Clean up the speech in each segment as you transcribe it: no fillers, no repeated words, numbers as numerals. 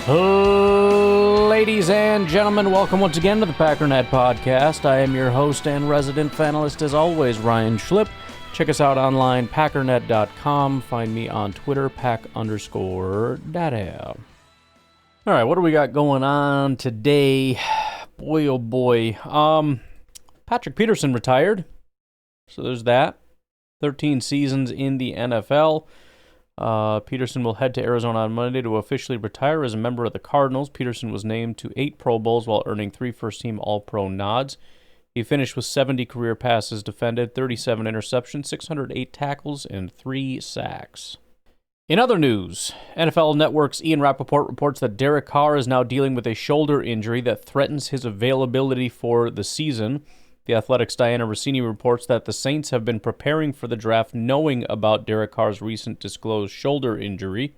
Ladies and gentlemen, welcome once again to the Packernet Podcast. I am your host and resident fanalist, as always, Ryan Schlip. Check us out online, packernet.com. Find me on Twitter, pack_data. All right, what do we got going on today? Boy, oh boy. Patrick Peterson retired, so there's that. 13 seasons in the NFL. Peterson will head to Arizona on Monday to officially retire as a member of the Cardinals. Peterson was named to 8 Pro Bowls while earning 3 first-team All-Pro nods. He finished with 70 career passes defended, 37 interceptions, 608 tackles, and 3 sacks. In other news, NFL Network's Ian Rappaport reports that Derek Carr is now dealing with a shoulder injury that threatens his availability for the season. The Athletic's Diana Rossini reports that the Saints have been preparing for the draft knowing about Derek Carr's recent disclosed shoulder injury.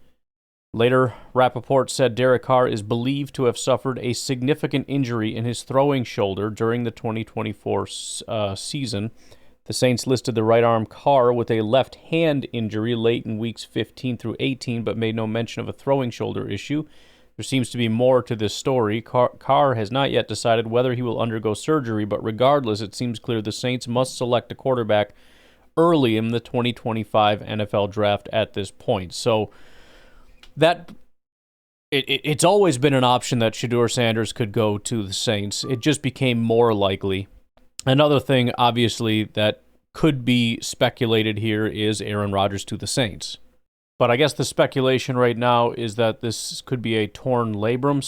Later, Rappaport said Derek Carr is believed to have suffered a significant injury in his throwing shoulder during the 2024 season. The Saints listed the right arm Carr with a left hand injury late in weeks 15 through 18, but made no mention of a throwing shoulder issue. There seems to be more to this story. Carr has not yet decided whether he will undergo surgery, but regardless, it seems clear the Saints must select a quarterback early in the 2025 NFL draft at this point. So that it's always been an option that Shedeur Sanders could go to the Saints. It just became more likely. Another thing, obviously, that could be speculated here is Aaron Rodgers to the Saints. But I guess the speculation right now is that this could be a torn labrum.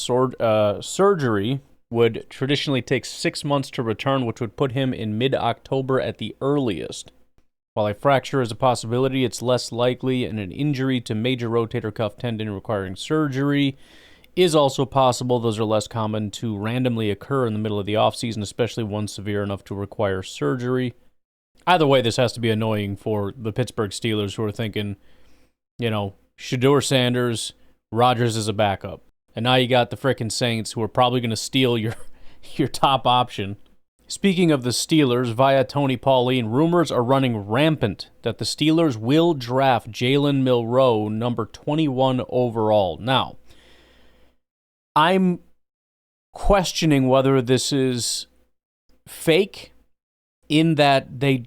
Surgery would traditionally take 6 months to return, which would put him in mid-October at the earliest. While a fracture is a possibility, it's less likely, and an injury to major rotator cuff tendon requiring surgery is also possible. Those are less common to randomly occur in the middle of the offseason, especially one severe enough to require surgery. Either way, this has to be annoying for the Pittsburgh Steelers, who are thinking, you know, Shedeur Sanders, Rodgers is a backup. And now you got the frickin' Saints, who are probably going to steal your top option. Speaking of the Steelers, via Tony Pauline, rumors are running rampant that the Steelers will draft Jalen Milroe, number 21 overall. Now, I'm questioning whether this is fake, in that they,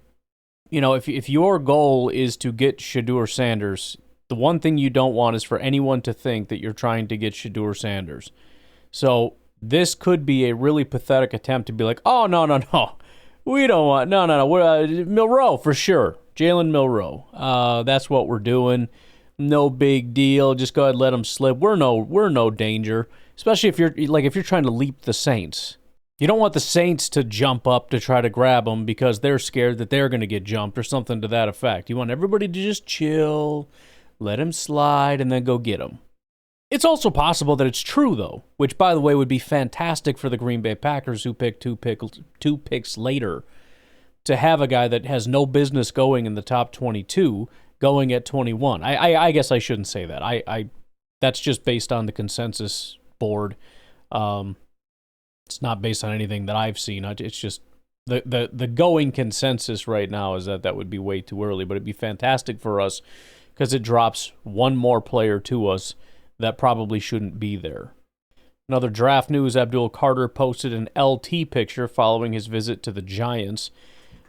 you know, if your goal is to get Shedeur Sanders, the one thing you don't want is for anyone to think that you're trying to get Shedeur Sanders. So this could be a really pathetic attempt to be like, oh, no, we don't want, no, Milroe for sure, Jalen Milroe. That's what we're doing. No big deal. Just go ahead and let him slip. We're no danger. Especially if you're trying to leap the Saints. You don't want the Saints to jump up to try to grab him because they're scared that they're going to get jumped or something to that effect. You want everybody to just chill, let him slide, and then go get him. It's also possible that it's true, though, which, by the way, would be fantastic for the Green Bay Packers, who picked two picks later, to have a guy that has no business going in the top 22 going at 21. I guess I shouldn't say that. That's just based on the consensus board. It's not based on anything that I've seen. It's just the going consensus right now is that would be way too early, but it'd be fantastic for us because it drops one more player to us that probably shouldn't be there. Another draft news, Abdul Carter posted an LT picture following his visit to the Giants.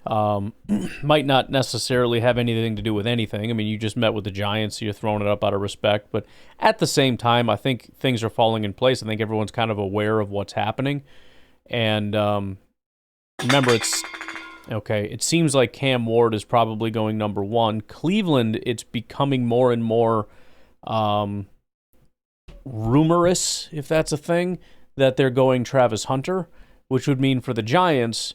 Might not necessarily have anything to do with anything. I mean, you just met with the Giants, so you're throwing it up out of respect. But at the same time, I think things are falling in place. I think everyone's kind of aware of what's happening. And remember, it seems like Cam Ward is probably going number 1. Cleveland, it's becoming more and more rumorous, if that's a thing, that they're going Travis Hunter, which would mean for the Giants,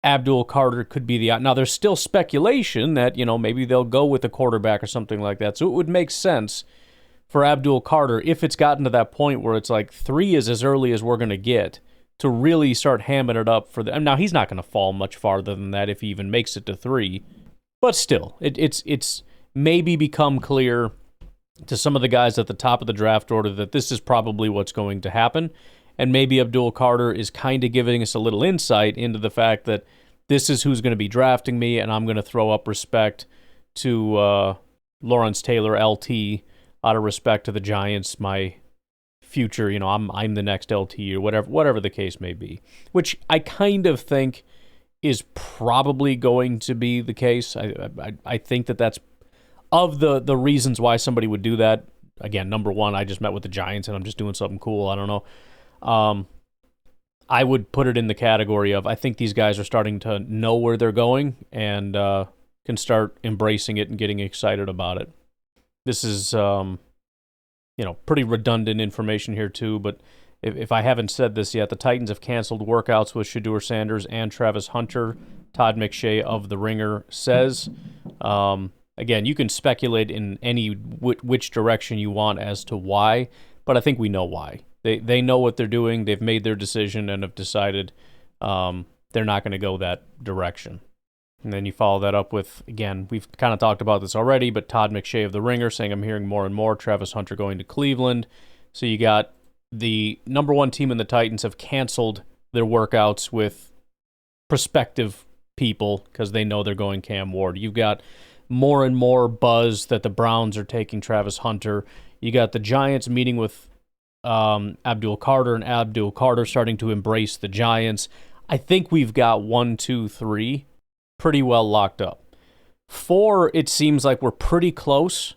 Abdul Carter could be the... Now, there's still speculation that, maybe they'll go with a quarterback or something like that. So it would make sense for Abdul Carter, if it's gotten to that point where it's like 3 is as early as we're going to get, to really start hamming it up for the... Now, he's not going to fall much farther than that if he even makes it to 3. But still, it's maybe become clear to some of the guys at the top of the draft order that this is probably what's going to happen. And maybe Abdul Carter is kind of giving us a little insight into the fact that this is who's going to be drafting me, and I'm going to throw up respect to Lawrence Taylor, LT, out of respect to the Giants, my future, I'm the next LT or whatever the case may be, which I kind of think is probably going to be the case. I think that's of the reasons why somebody would do that. Again, number one, I just met with the Giants and I'm just doing something cool. I don't know. I would put it in the category of I think these guys are starting to know where they're going and can start embracing it and getting excited about it. This is, pretty redundant information here too, but if I haven't said this yet, the Titans have canceled workouts with Shedeur Sanders and Travis Hunter. Todd McShay of The Ringer says. Again, you can speculate in any which direction you want as to why, but I think we know why. They know what they're doing. They've made their decision and have decided they're not going to go that direction. And then you follow that up with, again, we've kind of talked about this already, but Todd McShay of The Ringer saying I'm hearing more and more Travis Hunter going to Cleveland. So you got the number one team in the Titans have canceled their workouts with prospective people because they know they're going Cam Ward. You've got more and more buzz that the Browns are taking Travis Hunter. You got the Giants meeting with Abdul Carter and Abdul Carter starting to embrace the Giants. I think we've got 1, 2, 3 pretty well locked up. 4, it seems like we're pretty close.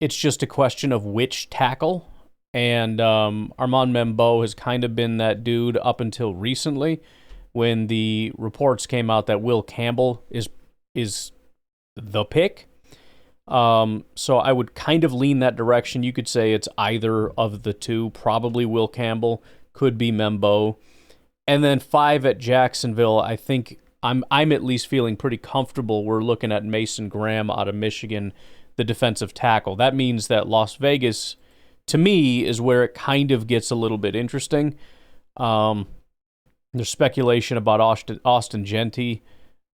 It's just a question of which tackle. And Armand Membeau has kind of been that dude up until recently when the reports came out that Will Campbell is the pick. So I would kind of lean that direction. You could say it's either of the two, probably Will Campbell, could be Membeau. And then 5 at Jacksonville, I think I'm at least feeling pretty comfortable. We're looking at Mason Graham out of Michigan, the defensive tackle. That means that Las Vegas, to me, is where it kind of gets a little bit interesting. There's speculation about Austin Genty,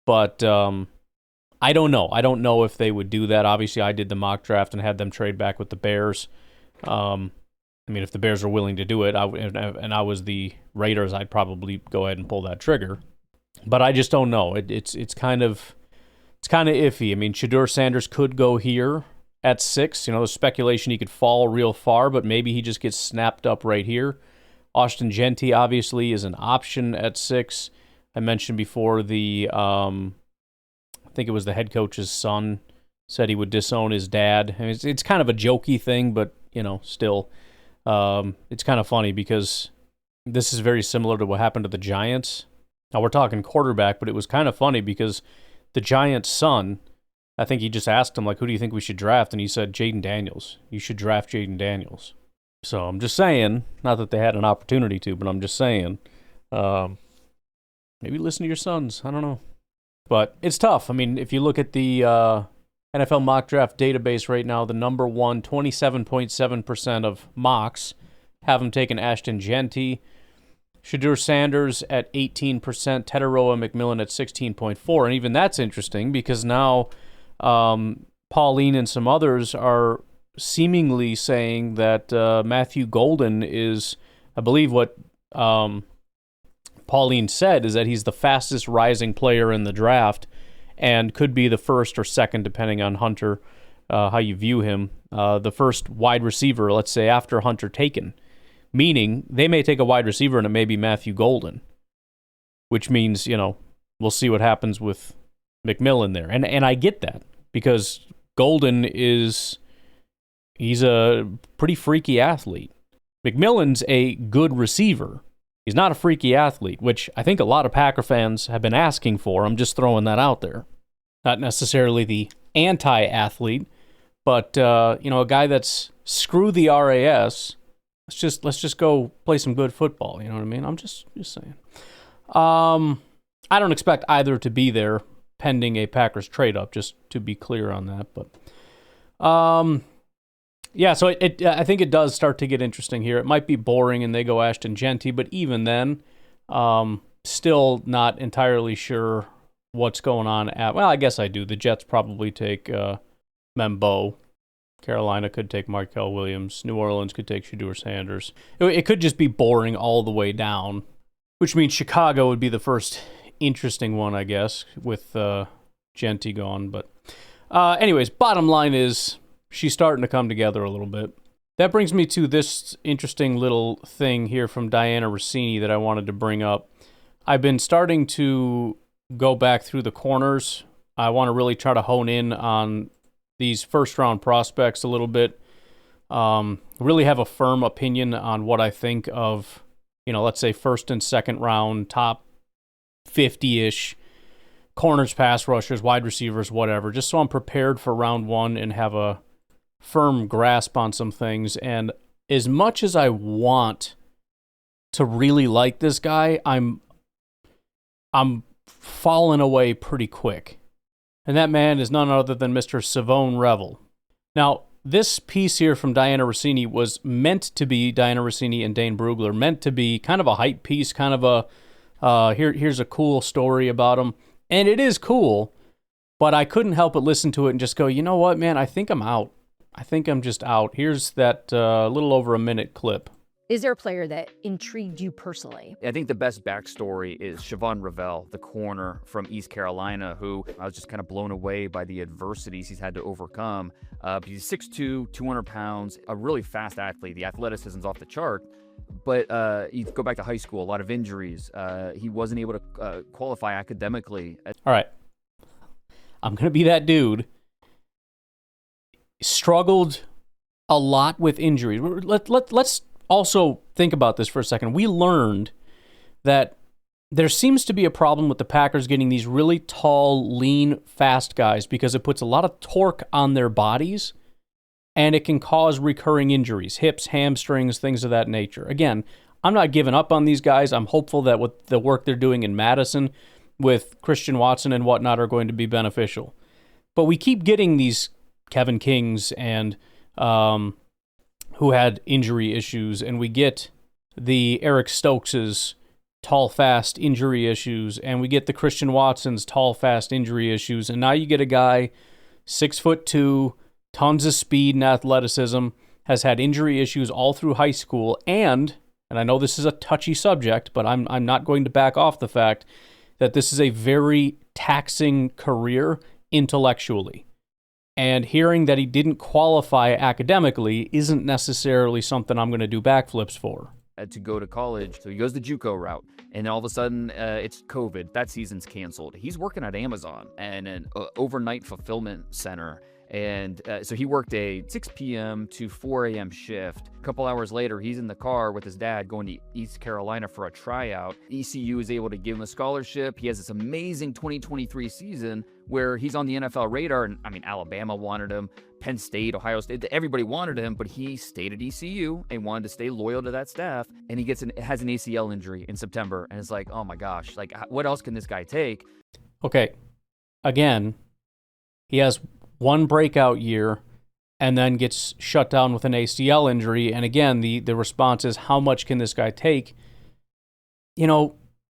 but I don't know. I don't know if they would do that. Obviously, I did the mock draft and had them trade back with the Bears. If the Bears are willing to do it, and I was the Raiders, I'd probably go ahead and pull that trigger. But I just don't know. It's kind of iffy. Shedeur Sanders could go here at 6. There's speculation he could fall real far, but maybe he just gets snapped up right here. Austin Genty obviously is an option at 6. I mentioned before I think it was the head coach's son said he would disown his dad. It's kind of a jokey thing, but still, it's kind of funny because this is very similar to what happened to the Giants. Now, we're talking quarterback, but it was kind of funny because the Giants' son, I think he just asked him, who do you think we should draft? And he said, Jaden Daniels. You should draft Jaden Daniels. So I'm just saying, not that they had an opportunity to, but I'm just saying, maybe listen to your sons. I don't know. But it's tough. If you look at the NFL mock draft database right now, the number one, 27.7% of mocks have them taking Ashton Genty. Shedeur Sanders at 18%, Teteroa McMillan at 16.4%. And even that's interesting because now Pauline and some others are seemingly saying that Matthew Golden is, I believe what Pauline said is that he's the fastest rising player in the draft and could be the first or second, depending on Hunter, how you view him, the first wide receiver, let's say, after Hunter taken. Meaning, they may take a wide receiver and it may be Matthew Golden, which means, we'll see what happens with McMillan there. And I get that because Golden he's a pretty freaky athlete. McMillan's a good receiver. He's not a freaky athlete, which I think a lot of Packer fans have been asking for. I'm just throwing that out there. Not necessarily the anti-athlete, but, a guy that's screw the RAS. Let's just go play some good football. You know what I mean? I'm just saying. I don't expect either to be there pending a Packers trade up, just to be clear on that. But so I think it does start to get interesting here. It might be boring and they go Ashton Genty, but even then, still not entirely sure what's going on I guess I do. The Jets probably take Membeau. Carolina could take Markel Williams. New Orleans could take Shedeur Sanders. It could just be boring all the way down, which means Chicago would be the first interesting one, I guess, with Genty gone. But anyways, bottom line is she's starting to come together a little bit. That brings me to this interesting little thing here from Diana Rossini that I wanted to bring up. I've been starting to go back through the corners. I want to really try to hone in on these first-round prospects a little bit. Really have a firm opinion on what I think of, let's say first and second round, top 50-ish corners, pass rushers, wide receivers, whatever, just so I'm prepared for round one and have a firm grasp on some things. And as much as I want to really like this guy, I'm falling away pretty quick. And that man is none other than Mr. Savone Revel. Now, this piece here from Diana Rossini was meant to be, Diana Rossini and Dane Brugler, meant to be kind of a hype piece, kind of a, here's a cool story about him. And it is cool, but I couldn't help but listen to it and just go, you know what, man, I think I'm out. I think I'm just out. Here's that little over a minute clip. Is there a player that intrigued you personally? I think the best backstory is Siobhan Revell, the corner from East Carolina, who I was just kind of blown away by the adversities he's had to overcome. He's 6'2", 200 pounds, a really fast athlete. The athleticism's off the chart. But you go back to high school, a lot of injuries. He wasn't able to qualify academically. All right. I'm going to be that dude. Struggled a lot with injuries. Let's also think about this for a second. We learned that there seems to be a problem with the Packers getting these really tall, lean, fast guys because it puts a lot of torque on their bodies, and it can cause recurring injuries, hips, hamstrings, things of that nature. Again, I'm not giving up on these guys. I'm hopeful that with the work they're doing in Madison with Christian Watson and whatnot are going to be beneficial. But we keep getting these Kevin Kings and who had injury issues, and we get the Eric Stokeses tall, fast injury issues, and we get the Christian Watsons tall, fast injury issues, and now you get a guy 6'2", tons of speed and athleticism, has had injury issues all through high school, and I know this is a touchy subject, but I'm not going to back off the fact that this is a very taxing career intellectually. And hearing that he didn't qualify academically isn't necessarily something I'm going to do backflips for. To go to college, so he goes the JUCO route, and all of a sudden it's COVID. That season's canceled. He's working at Amazon and an overnight fulfillment center. And so he worked a 6 p.m. to 4 a.m. shift. A couple hours later, he's in the car with his dad going to East Carolina for a tryout. ECU is able to give him a scholarship. He has this amazing 2023 season where he's on the NFL radar. And I mean, Alabama wanted him, Penn State, Ohio State, everybody wanted him, but he stayed at ECU and wanted to stay loyal to that staff. And he has an ACL injury in September. And it's like, oh my gosh, like what else can this guy take? Okay, again, he has one breakout year and then gets shut down with an ACL injury. And again, the response is, how much can this guy take?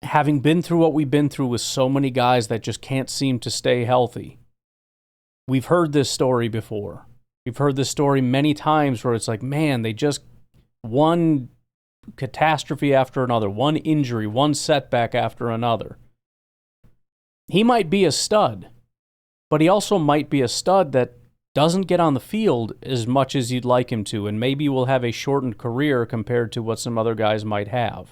Having been through what we've been through with so many guys that just can't seem to stay healthy, we've heard this story before. We've heard this story many times where it's like, man, they just one catastrophe after another, one injury, one setback after another. He might be a stud, but he also might be a stud that doesn't get on the field as much as you'd like him to, and maybe will have a shortened career compared to what some other guys might have.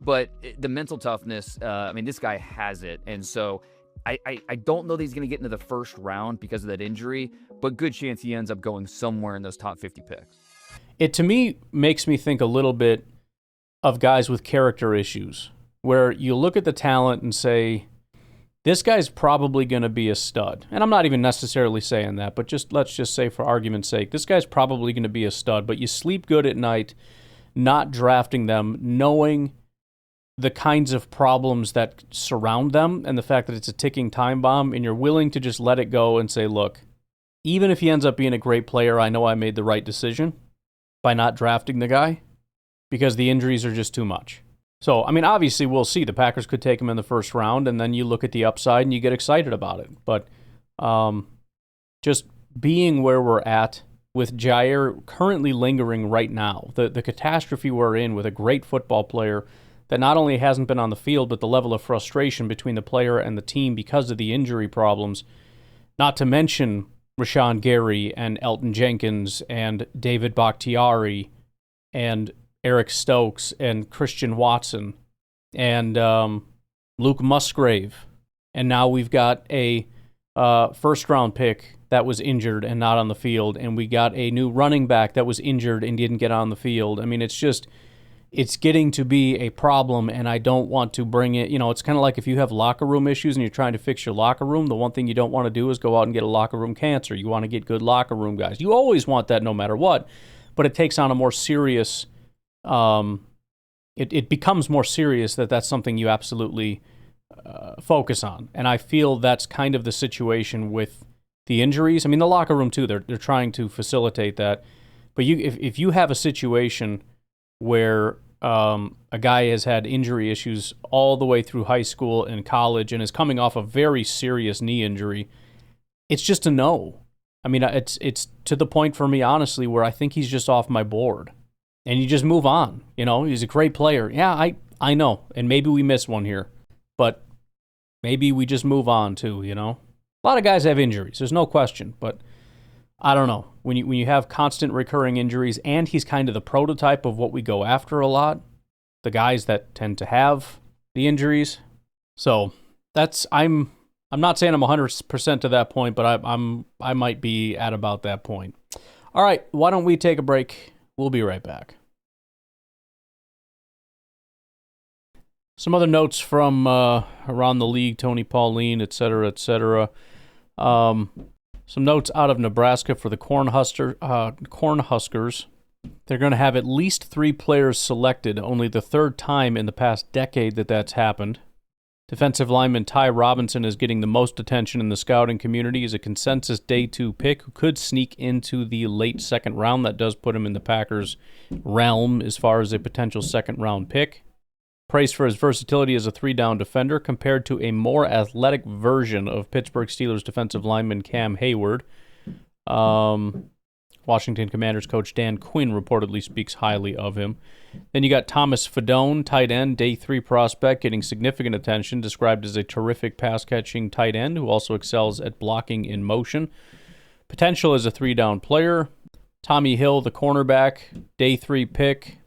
But the mental toughness, this guy has it. And so I don't know that he's going to get into the first round because of that injury, but good chance he ends up going somewhere in those top 50 picks. It, to me, makes me think a little bit of guys with character issues, where you look at the talent and say, this guy's probably going to be a stud. And I'm not even necessarily saying that, but let's just say for argument's sake, this guy's probably going to be a stud, but you sleep good at night not drafting them, knowing the kinds of problems that surround them and the fact that it's a ticking time bomb, and you're willing to just let it go and say, look, even if he ends up being a great player, I know I made the right decision by not drafting the guy because the injuries are just too much. So, obviously we'll see. The Packers could take him in the first round, and then you look at the upside and you get excited about it. But just being where we're at with Jair currently lingering right now, the catastrophe we're in with a great football player that not only hasn't been on the field, but the level of frustration between the player and the team because of the injury problems, not to mention Rashawn Gary and Elton Jenkins and David Bakhtiari and Eric Stokes and Christian Watson and Luke Musgrave. And now we've got a first-round pick that was injured and not on the field, and we got a new running back that was injured and didn't get on the field. I mean, it's getting to be a problem, and I don't want to bring it. It's kind of like if you have locker room issues and you're trying to fix your locker room, the one thing you don't want to do is go out and get a locker room cancer. You want to get good locker room guys. You always want that no matter what, but it takes on a more serious, it becomes more serious that's something you absolutely focus on. And I feel that's kind of the situation with the injuries. I mean, the locker room too, they're trying to facilitate that. But if you have a situation where a guy has had injury issues all the way through high school and college and is coming off a very serious knee injury, it's just a no. I mean, it's to the point for me, honestly, where I think he's just off my board. And you just move on. He's a great player. Yeah, I know. And maybe we miss one here. But maybe we just move on too, A lot of guys have injuries. There's no question. But I don't know. When you have constant recurring injuries, and he's kind of the prototype of what we go after a lot, the guys that tend to have the injuries. So I'm not saying I'm 100% to that point, but I might be at about that point. All right, why don't we take a break? We'll be right back. Some other notes from around the league, Tony Pauline, et cetera, et cetera. Some notes out of Nebraska for the Cornhuskers. They're going to have at least 3 players selected, only the third time in the past decade that's happened. Defensive lineman Ty Robinson is getting the most attention in the scouting community. He's a consensus day 2 pick who could sneak into the late second round. That does put him in the Packers' realm as far as a potential second-round pick. Praised for his versatility as a 3-down defender compared to a more athletic version of Pittsburgh Steelers defensive lineman Cam Hayward. Washington Commanders coach Dan Quinn reportedly speaks highly of him. Then you got Thomas Fedone, tight end, day 3 prospect, getting significant attention, described as a terrific pass-catching tight end who also excels at blocking in motion. Potential as a 3-down player. Tommy Hill, the cornerback, day 3 pick,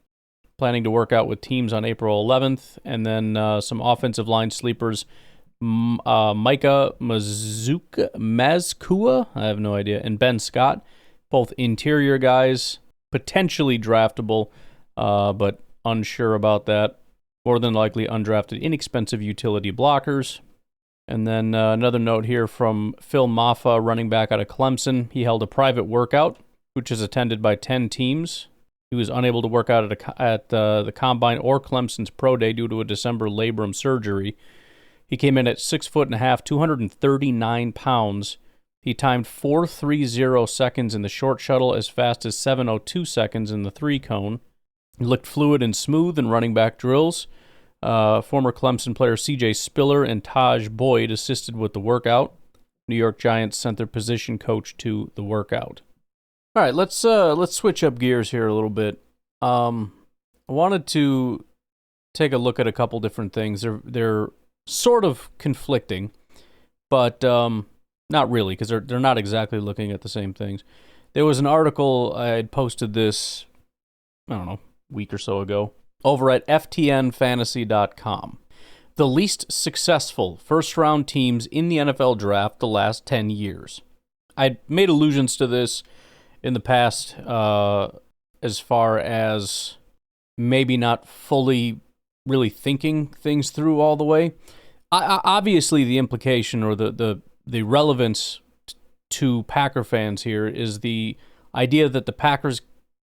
planning to work out with teams on April 11th. And then some offensive line sleepers, Micah Mazkua, I have no idea, and Ben Scott, both interior guys, potentially draftable, but unsure about that. More than likely undrafted, inexpensive utility blockers. And then another note here from Phil Maffa, running back out of Clemson. He held a private workout, which is attended by 10 teams. He was unable to work out at the Combine or Clemson's Pro Day due to a December labrum surgery. He came in at 6'5", 239 pounds. He timed 4.30 seconds in the short shuttle, as fast as 7.02 seconds in the 3-cone. He looked fluid and smooth in running back drills. Former Clemson player C.J. Spiller and Taj Boyd assisted with the workout. New York Giants sent their position coach to the workout. All right, let's switch up gears here a little bit. I wanted to take a look at a couple different things. They're sort of conflicting, but not really, because they're not exactly looking at the same things. There was an article, I had posted this, I don't know, a week or so ago, over at ftnfantasy.com. The least successful first-round teams in the NFL draft the last 10 years. I made allusions to this in the past, as far as maybe not fully really thinking things through all the way. Obviously, the implication or the relevance to Packer fans here is the idea that the Packers,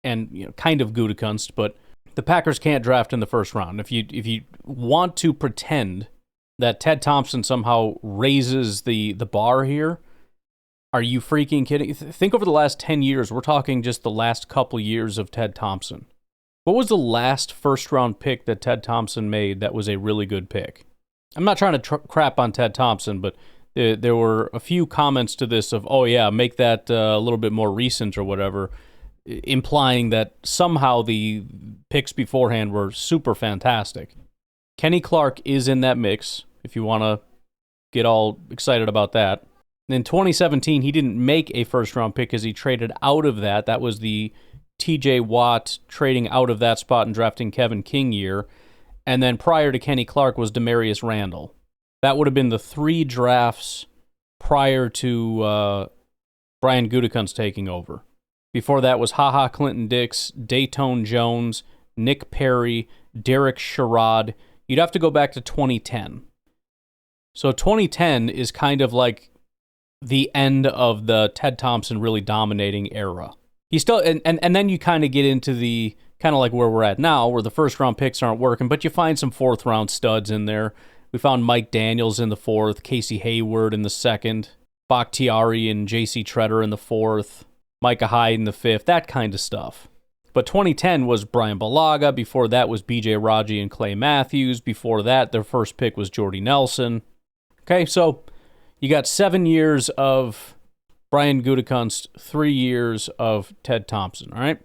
and kind of Gutekunst, but the Packers can't draft in the first round. If you want to pretend that Ted Thompson somehow raises the bar here, are you freaking kidding? Think over the last 10 years. We're talking just the last couple years of Ted Thompson. What was the last first-round pick that Ted Thompson made that was a really good pick? I'm not trying to crap on Ted Thompson, but there were a few comments to this of, oh yeah, make that a little bit more recent or whatever, implying that somehow the picks beforehand were super fantastic. Kenny Clark is in that mix, if you want to get all excited about that. In 2017, he didn't make a first-round pick because he traded out of that. That was the T.J. Watt trading out of that spot and drafting Kevin King year. And then prior to Kenny Clark was Demarius Randall. That would have been the 3 drafts prior to Brian Gutekunst taking over. Before that was HaHa Clinton-Dix, Dayton Jones, Nick Perry, Derek Sherrod. You'd have to go back to 2010. So 2010 is kind of like the end of the Ted Thompson really dominating era. He still and then you kind of get into the kind of like where we're at now, where the first round picks aren't working, but you find some 4th round studs in there. We found Mike Daniels in the 4th, Casey Hayward in the 2nd, Bakhtiari and J.C. Treader in the 4th, Micah Hyde in the 5th, that kind of stuff. But 2010 was Brian Balaga. Before that was B.J. Raji and Clay Matthews. Before that, their first pick was Jordy Nelson. Okay, so you got 7 years of Brian Gutekunst, 3 years of Ted Thompson, all right?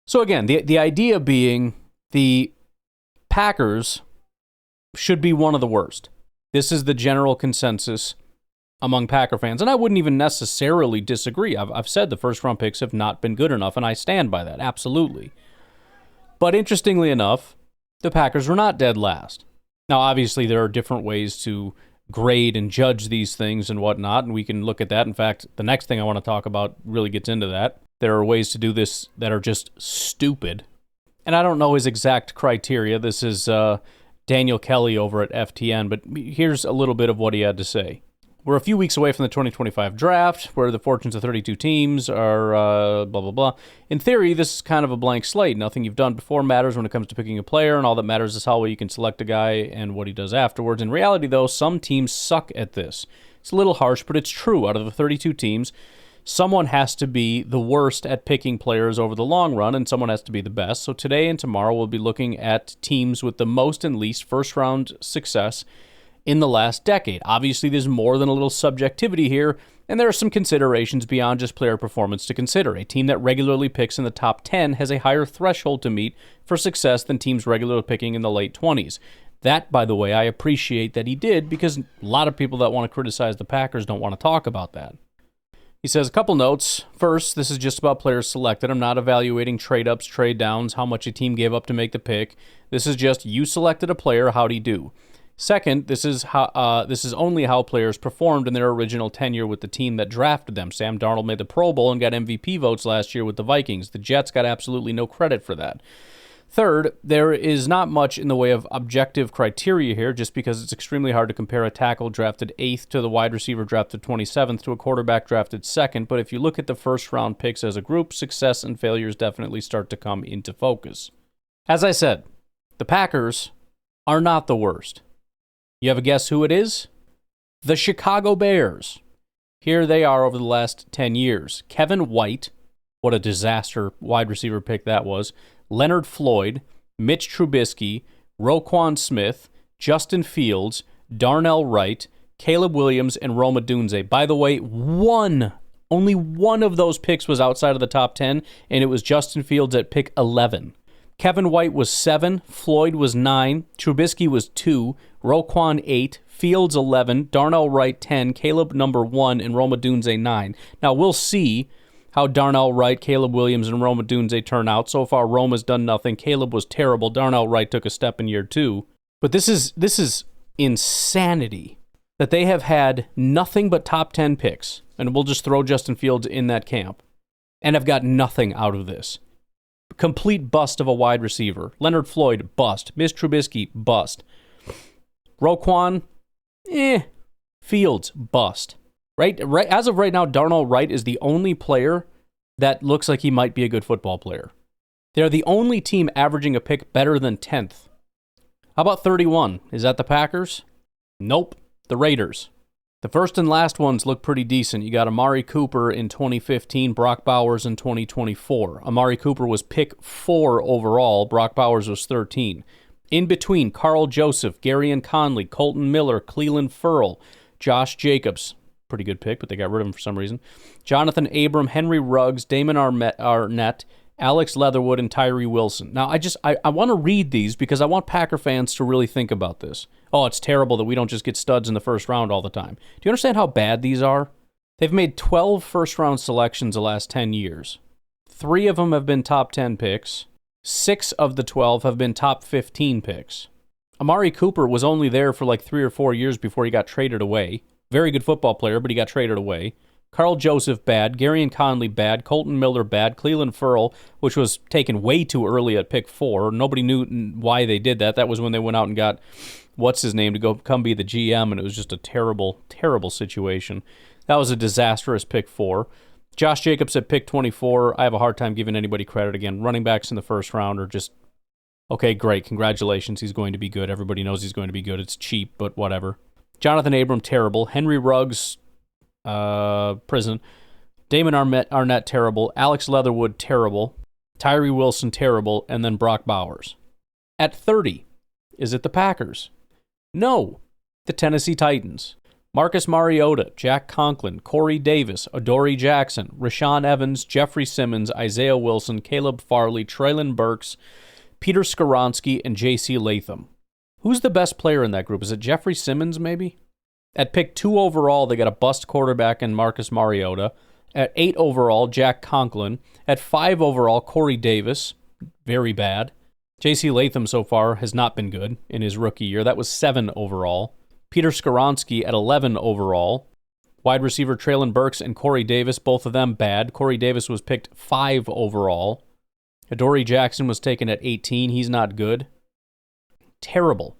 So again, the idea being the Packers should be one of the worst. This is the general consensus among Packer fans, and I wouldn't even necessarily disagree. I've said the first-round picks have not been good enough, and I stand by that, absolutely. But interestingly enough, the Packers were not dead last. Now, obviously, there are different ways to grade and judge these things and whatnot, and we can look at that. In fact, the next thing I want to talk about really gets into that. There are ways to do this that are just stupid. And I don't know his exact criteria. This is Daniel Kelly over at FTN, but here's a little bit of what he had to say. We're a few weeks away from the 2025 draft, where the fortunes of 32 teams are blah, blah, blah. In theory, this is kind of a blank slate. Nothing you've done before matters when it comes to picking a player, and all that matters is how well you can select a guy and what he does afterwards. In reality, though, some teams suck at this. It's a little harsh, but it's true. Out of the 32 teams, someone has to be the worst at picking players over the long run, and someone has to be the best. So today and tomorrow, we'll be looking at teams with the most and least first-round success in the last decade. Obviously, there's more than a little subjectivity here, and there are some considerations beyond just player performance to consider. A team that regularly picks in the top 10 has a higher threshold to meet for success than teams regularly picking in the late 20s. That, by the way, I appreciate that he did, because a lot of people that want to criticize the Packers don't want to talk about that. He says, a couple notes. First, this is just about players selected. I'm not evaluating trade-ups, trade-downs, how much a team gave up to make the pick. This is just, you selected a player, how'd he do? Second, this is only how players performed in their original tenure with the team that drafted them. Sam Darnold made the Pro Bowl and got MVP votes last year with the Vikings. The Jets got absolutely no credit for that. Third, there is not much in the way of objective criteria here, just because it's extremely hard to compare a tackle drafted 8th to the wide receiver drafted 27th to a quarterback drafted 2nd. But if you look at the first-round picks as a group, success and failures definitely start to come into focus. As I said, the Packers are not the worst. You have a guess who it is? The Chicago Bears. Here they are over the last 10 years. Kevin White, what a disaster wide receiver pick that was. Leonard Floyd, Mitch Trubisky, Roquan Smith, Justin Fields, Darnell Wright, Caleb Williams, and Rome Odunze. By the way, only one of those picks was outside of the top 10, and it was Justin Fields at pick 11. Kevin White was 7, Floyd was 9, Trubisky was 2, Roquan 8, Fields 11, Darnell Wright 10, Caleb number 1, and Rome Odunze 9. Now, we'll see how Darnell Wright, Caleb Williams, and Rome Odunze turn out. So far, Rome has done nothing. Caleb was terrible. Darnell Wright took a step in year 2. But this is insanity that they have had nothing but top 10 picks, and we'll just throw Justin Fields in that camp, and have got nothing out of this. Complete bust of a wide receiver. Leonard Floyd, bust. Mitch Trubisky, bust. Roquan, Fields, bust. Right. As of right now, Darnell Wright is the only player that looks like he might be a good football player. They're the only team averaging a pick better than 10th. How about 31? Is that the Packers? Nope. The Raiders. The first and last ones look pretty decent. You got Amari Cooper in 2015, Brock Bowers in 2024. Amari Cooper was pick 4 overall. Brock Bowers was 13. In between, Carl Joseph, Garyon Conley, Colton Miller, Cleveland Ferrell, Josh Jacobs. Pretty good pick, but they got rid of him for some reason. Jonathan Abram, Henry Ruggs, Damon Arnett, Alex Leatherwood, and Tyree Wilson. Now, I want to read these because I want Packer fans to really think about this. Oh, it's terrible that we don't just get studs in the first round all the time. Do you understand how bad these are? They've made 12 first-round selections the last 10 years. 3 of them have been top 10 picks. 6 of the 12 have been top 15 picks. Amari Cooper was only there for like 3 or 4 years before he got traded away. Very good football player, but he got traded away. Carl Joseph, bad. Gary and Conley, bad. Colton Miller, bad. Cleveland Ferrell, which was taken way too early at pick 4. Nobody knew why they did that. That was when they went out and got, what's-his-name, to come be the GM, and it was just a terrible, terrible situation. That was a disastrous pick 4. Josh Jacobs at pick 24. I have a hard time giving anybody credit. Again, running backs in the first round are just, okay, great, congratulations, he's going to be good. Everybody knows he's going to be good. It's cheap, but whatever. Jonathan Abram, terrible. Henry Ruggs, prison. Damon Arnett, terrible. Alex Leatherwood, terrible. Tyree Wilson, terrible. And then Brock Bowers. At 30, is it the Packers? No, the Tennessee Titans. Marcus Mariota, Jack Conklin, Corey Davis, Adoree Jackson, Rashaan Evans, Jeffrey Simmons, Isaiah Wilson, Caleb Farley, Treylon Burks, Peter Skoronski, and J.C. Latham. Who's the best player in that group? Is it Jeffrey Simmons, maybe? At pick 2 overall, they got a bust quarterback in Marcus Mariota. At 8 overall, Jack Conklin. At 5 overall, Corey Davis. Very bad. J.C. Latham so far has not been good in his rookie year. That was 7 overall. Peter Skoronski at 11 overall. Wide receiver Treylon Burks and Corey Davis, both of them bad. Corey Davis was picked 5 overall. Adoree Jackson was taken at 18. He's not good. Terrible.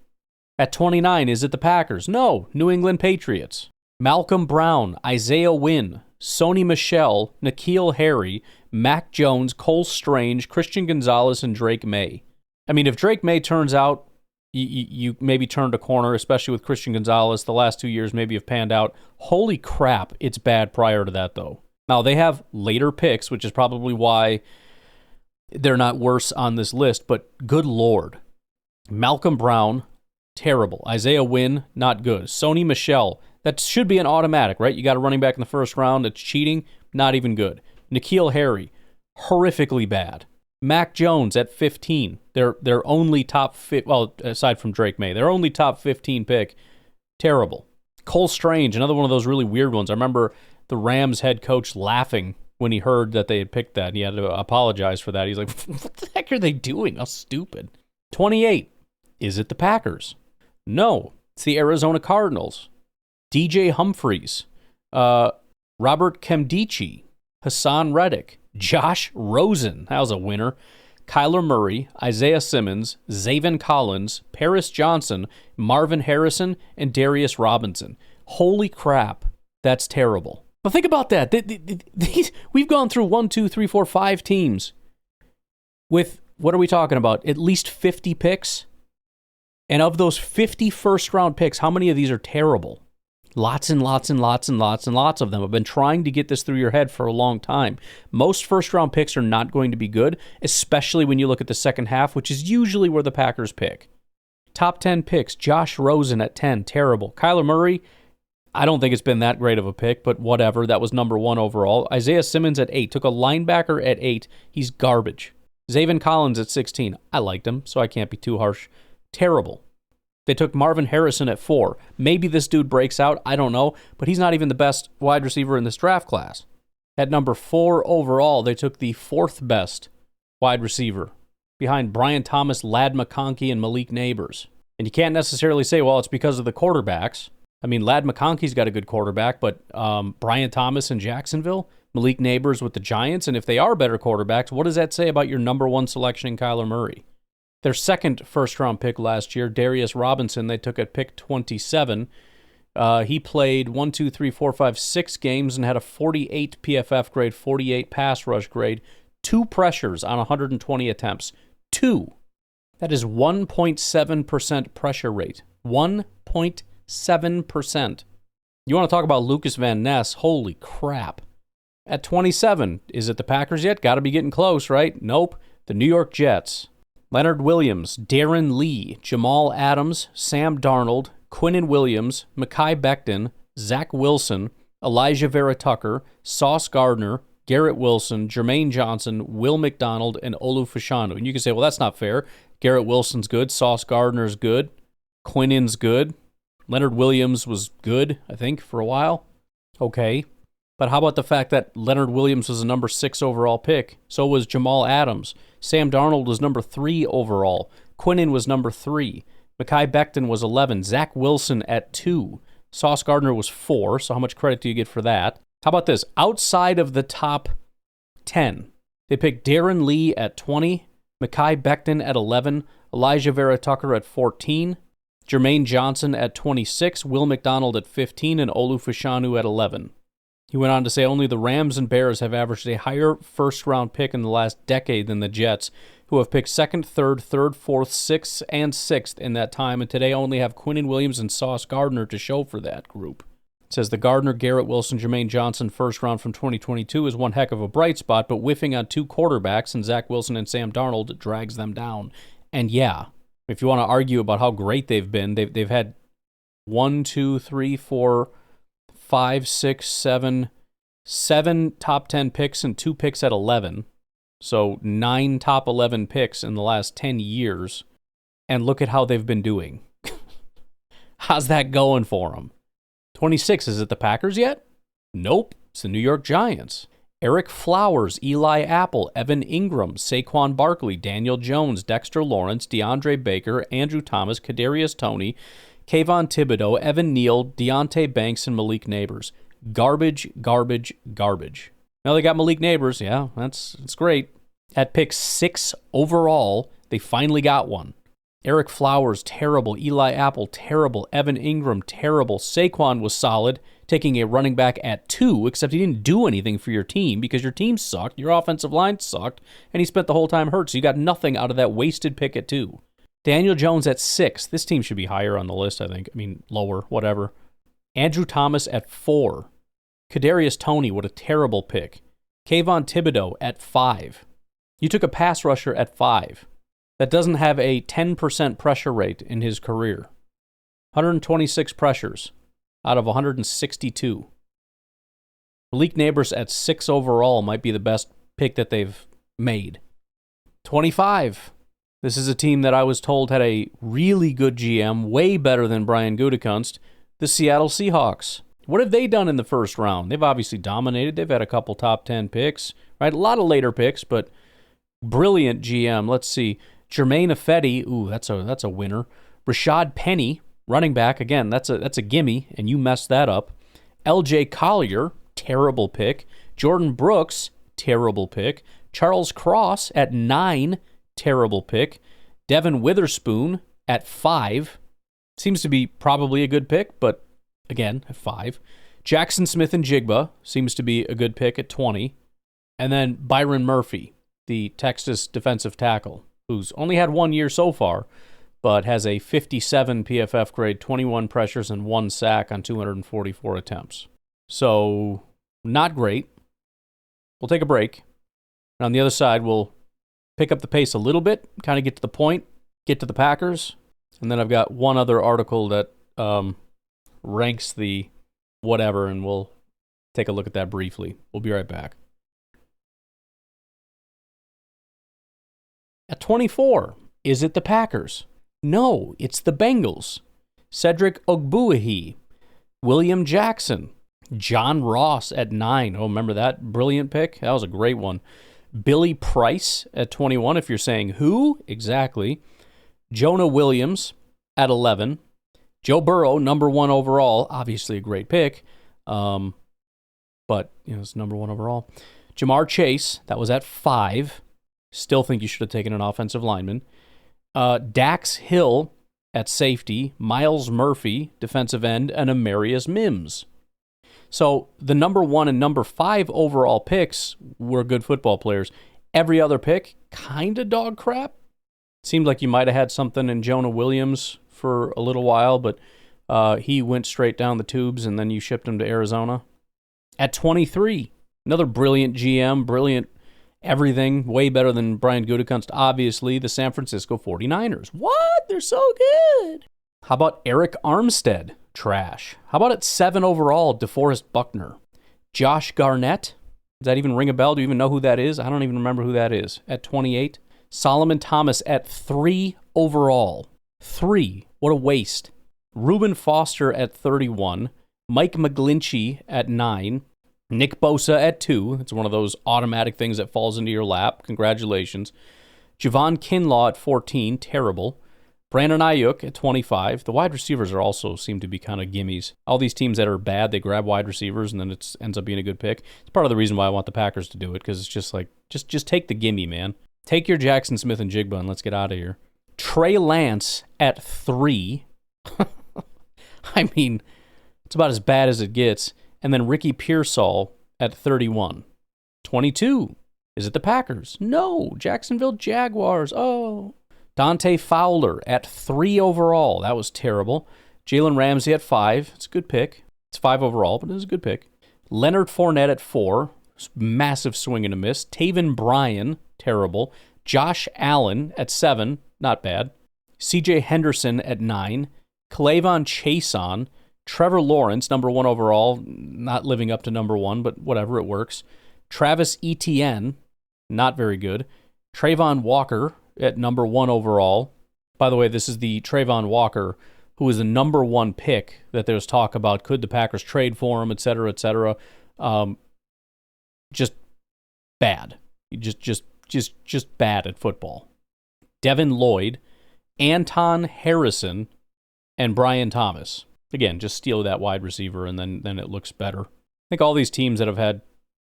At 29, is it the Packers? No, New England Patriots. Malcolm Brown, Isaiah Wynn, Sony Michel, N'Keal Harry, Mac Jones, Cole Strange, Christian Gonzalez, and Drake May. I mean, if Drake May turns out, you maybe turned a corner, especially with Christian Gonzalez. The last 2 years maybe have panned out. Holy crap, it's bad prior to that, though. Now, they have later picks, which is probably why they're not worse on this list, but good Lord. Malcolm Brown, terrible. Isaiah Wynn, not good. Sony Michel, that should be an automatic, right? You got a running back in the first round that's cheating, not even good. N'Keal Harry, horrifically bad. Mac Jones at 15, their only top, well, aside from Drake May, their only top 15 pick, terrible. Cole Strange, another one of those really weird ones. I remember the Rams head coach laughing when he heard that they had picked that, and he had to apologize for that. He's like, what the heck are they doing? How stupid. 28, is it the Packers? No, it's the Arizona Cardinals. DJ Humphries, Robert Nkemdiche, Hassan Reddick, Josh Rosen, that was a winner, Kyler Murray, Isaiah Simmons, Zaven Collins, Paris Johnson, Marvin Harrison, and Darius Robinson. Holy crap, that's terrible. But think about that. We've gone through 1, 2, 3, 4, 5 teams with, what are we talking about, at least 50 picks? And of those 50 first-round picks, how many of these are terrible? Lots and lots and lots and lots and lots of them. I've been trying to get this through your head for a long time. Most first-round picks are not going to be good, especially when you look at the second half, which is usually where the Packers pick. Top 10 picks, Josh Rosen at 10, terrible. Kyler Murray, I don't think it's been that great of a pick, but whatever. That was number 1 overall. Isaiah Simmons at 8, took a linebacker at 8. He's garbage. Zaven Collins at 16. I liked him, so I can't be too harsh. Terrible. They took Marvin Harrison at 4. Maybe this dude breaks out. I don't know. But he's not even the best wide receiver in this draft class. At number 4 overall, they took the 4th best wide receiver behind Brian Thomas, Ladd McConkey, and Malik Neighbors. And you can't necessarily say, well, it's because of the quarterbacks. I mean, Ladd McConkey's got a good quarterback, but Brian Thomas in Jacksonville, Malik Neighbors with the Giants, and if they are better quarterbacks, what does that say about your number 1 selection in Kyler Murray? Their second first-round pick last year, Darius Robinson, they took at pick 27. He played 6 games and had a 48 PFF grade, 48 pass rush grade, 2 pressures on 120 attempts. 2. That is 1.7% pressure rate. 1.7%. You want to talk about Lucas Van Ness? Holy crap. At 27, is it the Packers yet? Got to be getting close, right? Nope. The New York Jets. Leonard Williams, Darren Lee, Jamal Adams, Sam Darnold, Quinnen Williams, Mekhi Becton, Zach Wilson, Elijah Vera Tucker, Sauce Gardner, Garrett Wilson, Jermaine Johnson, Will McDonald, and Olu Fashanu. And you can say, well, that's not fair. Garrett Wilson's good. Sauce Gardner's good. Quinnen's good. Leonard Williams was good, I think, for a while. Okay. But how about the fact that Leonard Williams was a number 6 overall pick? So was Jamal Adams. Sam Darnold was number 3 overall. Quinnen was number 3. Mekhi Becton was 11. Zach Wilson at 2. Sauce Gardner was 4, so how much credit do you get for that? How about this? Outside of the top 10, they picked Darren Lee at 20, Mekhi Becton at 11, Elijah Vera Tucker at 14, Jermaine Johnson at 26, Will McDonald at 15, and Olu Fashanu at 11. He went on to say only the Rams and Bears have averaged a higher first-round pick in the last decade than the Jets, who have picked 2nd, 3rd, 3rd, 4th, 6th, and 6th in that time, and today only have Quinnen Williams and Sauce Gardner to show for that group. It says the Gardner, Garrett Wilson, Jermaine Johnson first round from 2022 is one heck of a bright spot, but whiffing on 2 quarterbacks and Zach Wilson and Sam Darnold drags them down. And yeah, if you want to argue about how great they've been, they've had 1, 2, 3, 4, 5, 6, 7 top 10 picks and 2 picks at 11. So 9 top 11 picks in the last 10 years. And look at how they've been doing. How's that going for them? 26, is it the Packers yet? Nope, it's the New York Giants. Eric Flowers, Eli Apple, Evan Ingram, Saquon Barkley, Daniel Jones, Dexter Lawrence, DeAndre Baker, Andrew Thomas, Kadarius Toney, Kayvon Thibodeau, Evan Neal, Deontay Banks, and Malik Neighbors. Garbage, garbage, garbage. Now they got Malik Neighbors. Yeah, that's great. At pick 6 overall, they finally got one. Eric Flowers, terrible. Eli Apple, terrible. Evan Ingram, terrible. Saquon was solid, taking a running back at 2, except he didn't do anything for your team because your team sucked, your offensive line sucked, and he spent the whole time hurt, so you got nothing out of that wasted pick at 2. Daniel Jones at 6. This team should be higher on the list, I think. I mean, lower, whatever. Andrew Thomas at 4. Kadarius Toney, what a terrible pick. Kayvon Thibodeau at 5. You took a pass rusher at 5. That doesn't have a 10% pressure rate in his career. 126 pressures out of 162. Malik Neighbors at 6 overall might be the best pick that they've made. 25. This is a team that I was told had a really good GM, way better than Brian Gutekunst, the Seattle Seahawks. What have they done in the first round? They've obviously dominated. They've had a couple top 10 picks, right? A lot of later picks, but brilliant GM. Let's see. Jermaine Ifedi, ooh, that's a winner. Rashad Penny, running back, again, that's a gimme, and you messed that up. LJ Collier, terrible pick. Jordan Brooks, terrible pick. Charles Cross at 9, terrible pick. Devin Witherspoon at 5. Seems to be probably a good pick, but again, at 5. Jackson Smith and Jigba seems to be a good pick at 20. And then Byron Murphy, the Texas defensive tackle, who's only had 1 year so far, but has a 57 PFF grade, 21 pressures, and 1 sack on 244 attempts. So, not great. We'll take a break. And on the other side, we'll pick up the pace a little bit, kind of get to the point, get to the Packers, and then I've got one other article that ranks the whatever, and we'll take a look at that briefly. We'll be right back. At 24, is it the Packers? No, it's the Bengals. Cedric Ogbuehi, William Jackson, John Ross at 9. Oh, remember that brilliant pick? That was a great one. Billy Price at 21, if you're saying who? Exactly. Jonah Williams at 11. Joe Burrow, number 1 overall, obviously a great pick, but it's number 1 overall. Jamar Chase, that was at 5. Still think you should have taken an offensive lineman. Dax Hill at safety, Miles Murphy, defensive end, and Amarius Mims. So the number 1 and number 5 overall picks were good football players. Every other pick, kind of dog crap. Seemed like you might have had something in Jonah Williams for a little while, but he went straight down the tubes, and then you shipped him to Arizona. At 23, another brilliant GM, brilliant everything, way better than Brian Gutekunst, obviously, the San Francisco 49ers. What? They're so good. How about Eric Armstead? Trash. How about at 7 overall, DeForest Buckner? Josh Garnett? Does that even ring a bell? Do you even know who that is? I don't even remember who that is. At 28. Solomon Thomas at 3 overall. 3. What a waste. Reuben Foster at 31. Mike McGlinchey at 9. Nick Bosa at 2. It's one of those automatic things that falls into your lap. Congratulations. Javon Kinlaw at 14. Terrible. Brandon Ayuk at 25. The wide receivers are also seem to be kind of gimmies. All these teams that are bad, they grab wide receivers, and then it ends up being a good pick. It's part of the reason why I want the Packers to do it, because it's just like, just take the gimme, man. Take your Jackson Smith and Jigba, and let's get out of here. Trey Lance at 3. I mean, it's about as bad as it gets. And then Ricky Pearsall at 31. 22. Is it the Packers? No. Jacksonville Jaguars. Oh. Dante Fowler at 3 overall. That was terrible. Jalen Ramsey at 5. It's a good pick. It's 5 overall, but it was a good pick. Leonard Fournette at 4. Massive swing and a miss. Taven Bryan, terrible. Josh Allen at 7. Not bad. CJ Henderson at 9. Clavon Chason. Trevor Lawrence, number 1 overall. Not living up to number 1, but whatever, it works. Travis Etienne, not very good. Trayvon Walker at number 1 overall. By the way, this is the Trayvon Walker who was the number 1 pick that there's talk about. Could the Packers trade for him, et cetera, et cetera. Just bad. Just bad at football. Devin Lloyd, Anton Harrison, and Brian Thomas. Again, just steal that wide receiver, and then it looks better. I think all these teams that have had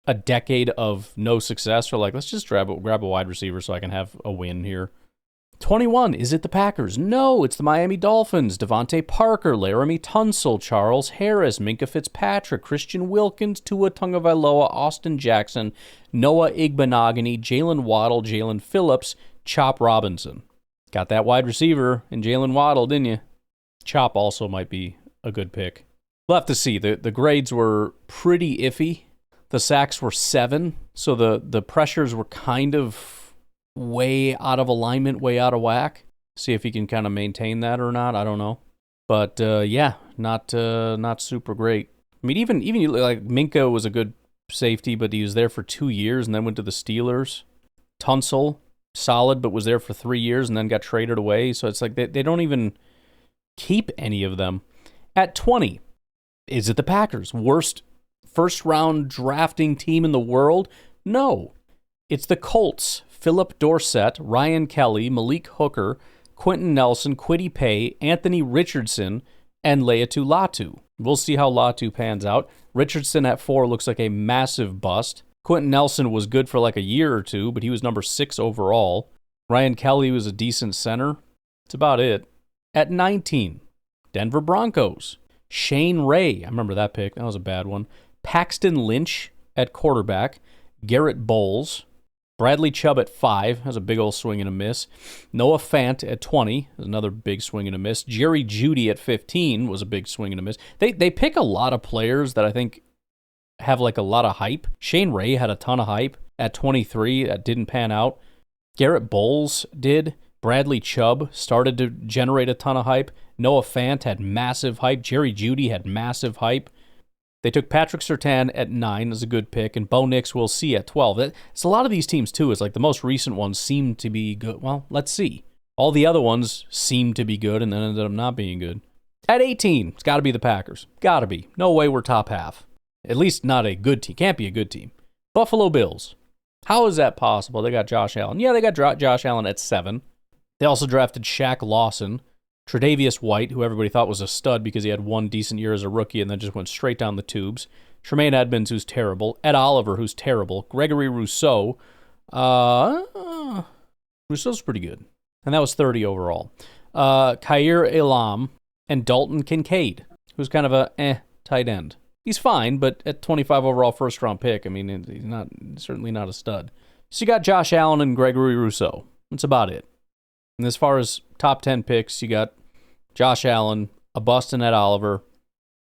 a decade of no success are like, let's just grab a wide receiver so I can have a win here. 21, is it the Packers? No, it's the Miami Dolphins. Devontae Parker, Laramie Tunsil, Charles Harris, Minkah Fitzpatrick, Christian Wilkins, Tua Tagovailoa, Austin Jackson, Noah Igbenogany, Jalen Waddle, Jalen Phillips, Chop Robinson. Got that wide receiver in Jalen Waddle, didn't you? Chop also might be a good pick. We'll have to see. The grades were pretty iffy. The sacks were 7, so the pressures were kind of way out of alignment, way out of whack. See if he can kind of maintain that or not. I don't know. But yeah, not super great. I mean, even like Minkah was a good safety, but he was there for 2 years and then went to the Steelers. Tunsil, solid, but was there for 3 years and then got traded away. So it's like they don't even keep any of them. At 20, is it the Packers? Worst first-round drafting team in the world? No. It's the Colts. Philip Dorsett, Ryan Kelly, Malik Hooker, Quentin Nelson, Kwity Paye, Anthony Richardson, and Laiatu Latu. We'll see how Latu pans out. Richardson at 4 looks like a massive bust. Quentin Nelson was good for like a year or two, but he was number 6 overall. Ryan Kelly was a decent center. That's about it. At 19, Denver Broncos. Shane Ray, I remember that pick. That was a bad one. Paxton Lynch at quarterback. Garrett Bowles. Bradley Chubb at 5. That was a big old swing and a miss. Noah Fant at 20. Another big swing and a miss. Jerry Jeudy at 15 was a big swing and a miss. They pick a lot of players that I think have like a lot of hype. Shane Ray had a ton of hype at 23. That didn't pan out. Garrett Bowles did. Bradley Chubb started to generate a ton of hype. Noah Fant had massive hype. Jerry Jeudy had massive hype. They took Patrick Surtain at 9 as a good pick, and Bo Nix we'll see at 12. It's a lot of these teams, too. It's like the most recent ones seem to be good. Well, let's see. All the other ones seem to be good and then ended up not being good. At 18, it's got to be the Packers. Got to be. No way we're top half. At least not a good team. Can't be a good team. Buffalo Bills. How is that possible? They got Josh Allen. Yeah, they got Josh Allen at 7. They also drafted Shaq Lawson, Tre'Davious White, who everybody thought was a stud because he had one decent year as a rookie and then just went straight down the tubes. Tremaine Edmonds, who's terrible. Ed Oliver, who's terrible. Gregory Rousseau. Rousseau's pretty good. And that was 30 overall. Khair Elam and Dalton Kincaid, who's kind of a tight end. He's fine, but at 25 overall first-round pick, I mean, he's certainly not a stud. So you got Josh Allen and Gregory Rousseau. That's about it. And as far as top 10 picks, you got Josh Allen, a bust in Ed Oliver,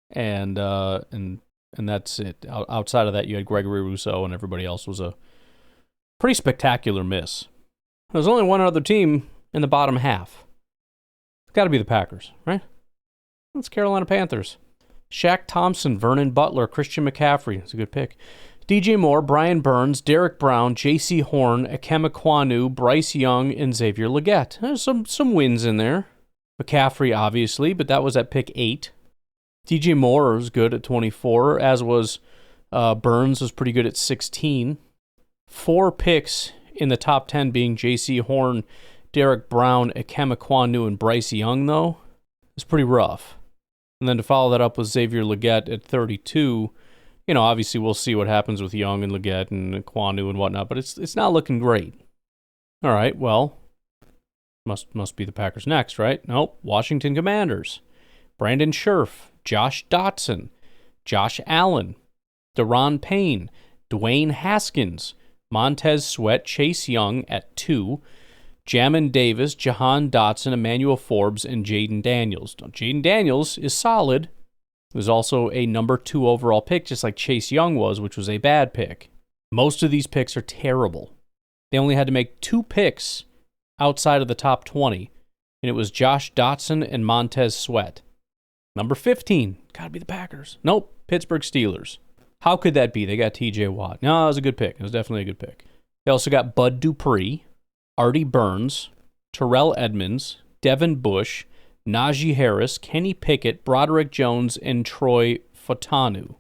and that's it. Outside of that, you had Gregory Rousseau, and everybody else was a pretty spectacular miss. There's only one other team in the bottom half. It's got to be the Packers, right? It's Carolina Panthers. Shaq Thompson, Vernon Butler, Christian McCaffrey. That's a good pick. DJ Moore, Brian Burns, Derek Brown, J.C. Horn, Ekema Kwanu, Bryce Young, and Xavier Legette. There's some wins in there. McCaffrey, obviously, but that was at pick 8. DJ Moore was good at 24, as was Burns was pretty good at 16. 4 picks in the top 10 being J.C. Horn, Derek Brown, Ekema Kwanu, and Bryce Young, though, is pretty rough. And then to follow that up with Xavier Legette at 32, obviously we'll see what happens with Young and Legette and Kwanu and whatnot, but it's not looking great. All right, well, must be the Packers next, right? Nope, Washington Commanders. Brandon Scherf, Josh Dotson, Josh Allen, Daron Payne, Dwayne Haskins, Montez Sweat, Chase Young at 2, Jamin Davis, Jahan Dotson, Emmanuel Forbes, and Jaden Daniels. Now, Jaden Daniels is solid. He was also a number 2 overall pick, just like Chase Young was, which was a bad pick. Most of these picks are terrible. They only had to make 2 picks outside of the top 20, and it was Josh Dotson and Montez Sweat. Number 15, gotta be the Packers. Nope, Pittsburgh Steelers. How could that be? They got TJ Watt. No, it was a good pick. It was definitely a good pick. They also got Bud Dupree, Artie Burns, Terrell Edmonds, Devin Bush, Najee Harris, Kenny Pickett, Broderick Jones, and Troy Fautanu.